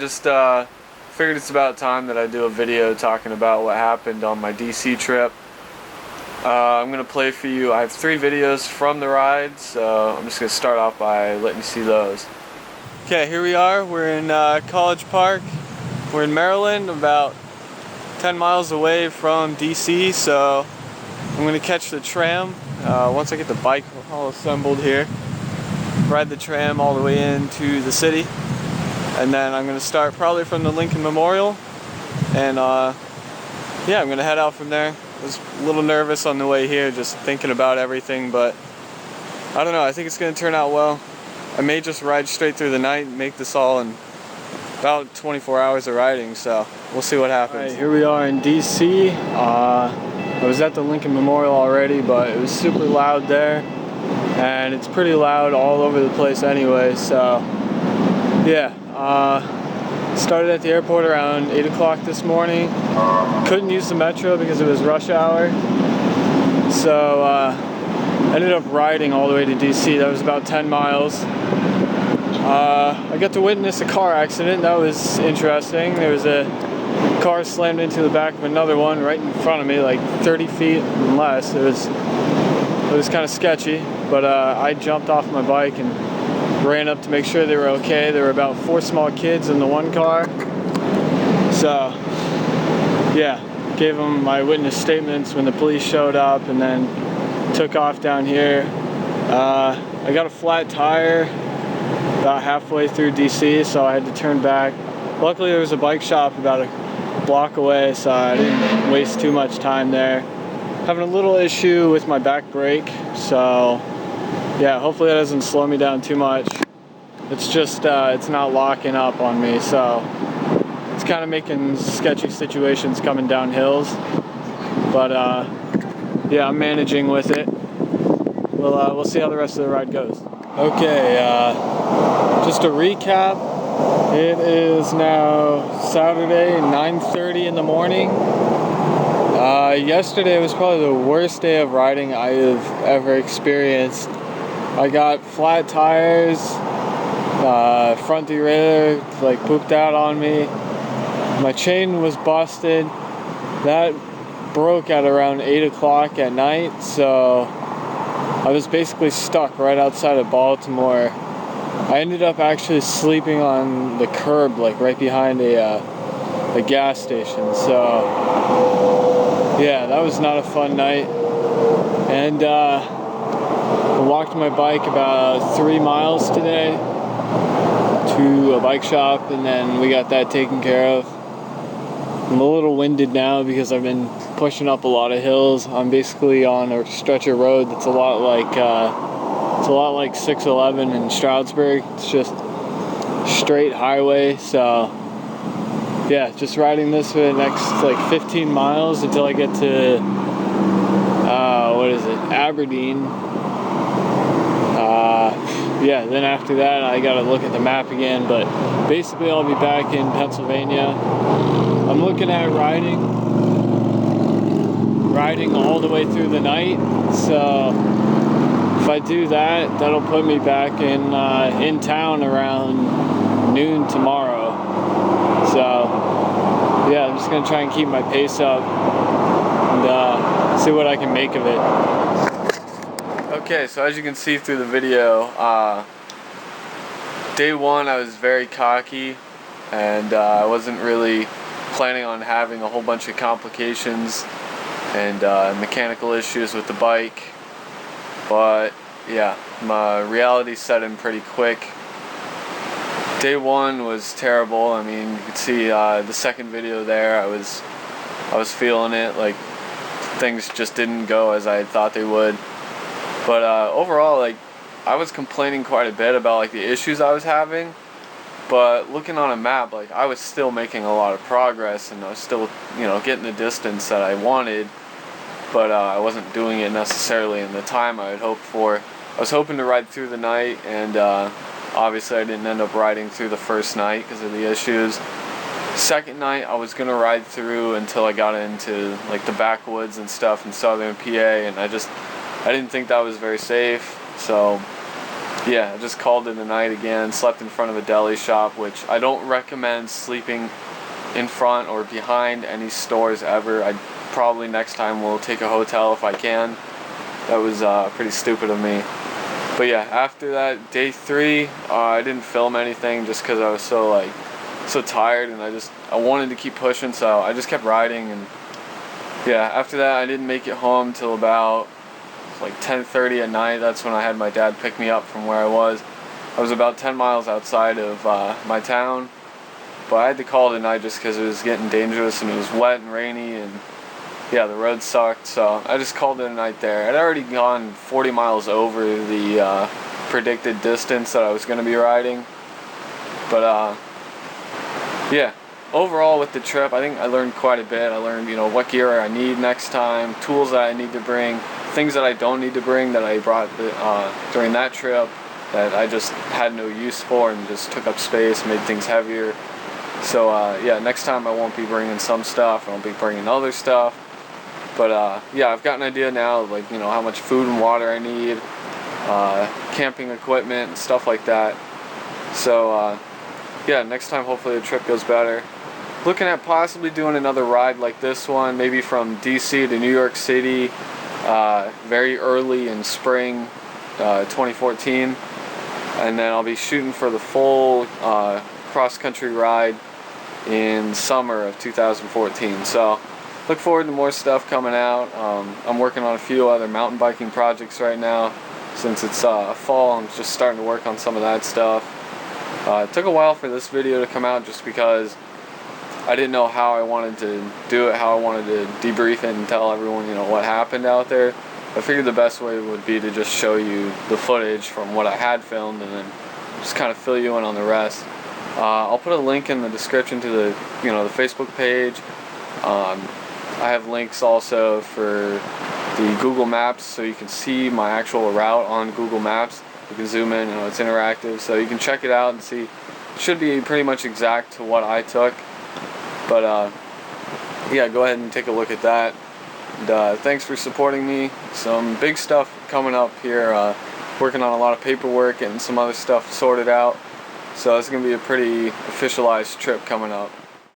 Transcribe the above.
just figured it's about time that I do a video talking about what happened on my DC trip. I'm going to play for you. I have 3 videos from the ride, so I'm just going to start off by letting you see those. Okay, here we are. We're in College Park. We're in Maryland, about 10 miles away from DC, so I'm going to catch the tram. Once I get the bike all assembled here, ride the tram all the way into the city, and then I'm going to start probably from the Lincoln Memorial, and yeah, I'm going to head out from there. I was a little nervous on the way here, just thinking about everything, but I don't know, I think it's going to turn out well. I may just ride straight through the night and make this all in about 24 hours of riding, so we'll see what happens. Alright, here we are in DC. I was at the Lincoln Memorial already, but it was super loud there, and it's pretty loud all over the place anyway, so yeah. Started at the airport around 8 o'clock this morning. Couldn't use the metro because it was rush hour, so ended up riding all the way to DC. That was about 10 miles. I got to witness a car accident. That was interesting. There was a car slammed into the back of another one right in front of me, like 30 feet and less. It was kind of sketchy, but I jumped off my bike and ran up to make sure they were okay. There were about 4 small kids in the one car. So yeah, gave them my witness statements when the police showed up, and then took off down here. I got a flat tire about halfway through DC, so I had to turn back. Luckily there was a bike shop about a block away, so I didn't waste too much time there. Having a little issue with my back brake, so yeah, hopefully that doesn't slow me down too much. It's just it's not locking up on me, so it's kind of making sketchy situations coming down hills, but yeah, I'm managing with it. We'll see how the rest of the ride goes. Okay, just a recap. It is now Saturday, 9:30 in the morning. Yesterday was probably the worst day of riding I have ever experienced. I got flat tires, front derailleur like pooped out on me. My chain was busted. That broke at around 8 o'clock at night, so I was basically stuck right outside of Baltimore. I ended up actually sleeping on the curb, like right behind a gas station. So yeah, that was not a fun night. And I walked my bike about 3 miles today to a bike shop, and then we got that taken care of. I'm a little winded now because I've been pushing up a lot of hills. I'm basically on a stretch of road that's a lot like 611 in Stroudsburg. It's just straight highway, so yeah, just riding this for the next like 15 miles until I get to Aberdeen. Yeah, then after that I gotta look at the map again, but basically I'll be back in Pennsylvania. I'm looking at riding all the way through the night, so if I do that, that'll put me back in town around noon tomorrow. So yeah, I'm just gonna try and keep my pace up and see what I can make of it. Okay, so as you can see through the video, day 1 I was very cocky, and I wasn't really planning on having a whole bunch of complications and mechanical issues with the bike, but yeah, my reality set in pretty quick. Day 1 was terrible. I mean, you could see the second video there, I was feeling it, like things just didn't go as I had thought they would. But overall, like, I was complaining quite a bit about like the issues I was having, but looking on a map, like, I was still making a lot of progress, and I was still, you know, getting the distance that I wanted, but I wasn't doing it necessarily in the time I had hoped for. I was hoping to ride through the night, and obviously I didn't end up riding through the first night because of the issues. Second night I was gonna ride through until I got into like the backwoods and stuff in southern PA, and I didn't think that was very safe, so yeah, I just called it a night again. Slept in front of a deli shop, which I don't recommend sleeping in front or behind any stores ever. I probably next time will take a hotel if I can. That was pretty stupid of me. But yeah, after that, day 3, I didn't film anything just because I was so tired, and I wanted to keep pushing, so I just kept riding. And yeah, after that I didn't make it home till about like 10:30 at night. That's when I had my dad pick me up from where I was. I was about 10 miles outside of my town, but I had to call it a night just because it was getting dangerous and it was wet and rainy, and yeah, the road sucked, so I just called it a night there. I'd already gone 40 miles over the predicted distance that I was going to be riding, but yeah, overall with the trip, I think I learned quite a bit. I learned, what gear I need next time, tools that I need to bring, things that I don't need to bring that I brought during that trip that I just had no use for and just took up space, made things heavier. So yeah, next time I won't be bringing some stuff, I won't be bringing other stuff. But yeah, I've got an idea now, like, how much food and water I need, camping equipment and stuff like that. So yeah, next time hopefully the trip goes better. Looking at possibly doing another ride like this one, maybe from DC to New York City, very early in spring 2014, and then I'll be shooting for the full cross-country ride in summer of 2014. So look forward to more stuff coming out. I'm working on a few other mountain biking projects right now. Since it's fall, I'm just starting to work on some of that stuff. It took a while for this video to come out just because I didn't know how I wanted to do it, how I wanted to debrief it and tell everyone, what happened out there. I figured the best way would be to just show you the footage from what I had filmed and then just kind of fill you in on the rest. I'll put a link in the description to the, the Facebook page. I have links also for the Google Maps, so you can see my actual route on Google Maps. You can zoom in, it's interactive, so you can check it out and see. It should be pretty much exact to what I took. But yeah, go ahead and take a look at that. And thanks for supporting me. Some big stuff coming up here. Working on a lot of paperwork and some other stuff sorted out. So it's going to be a pretty officialized trip coming up.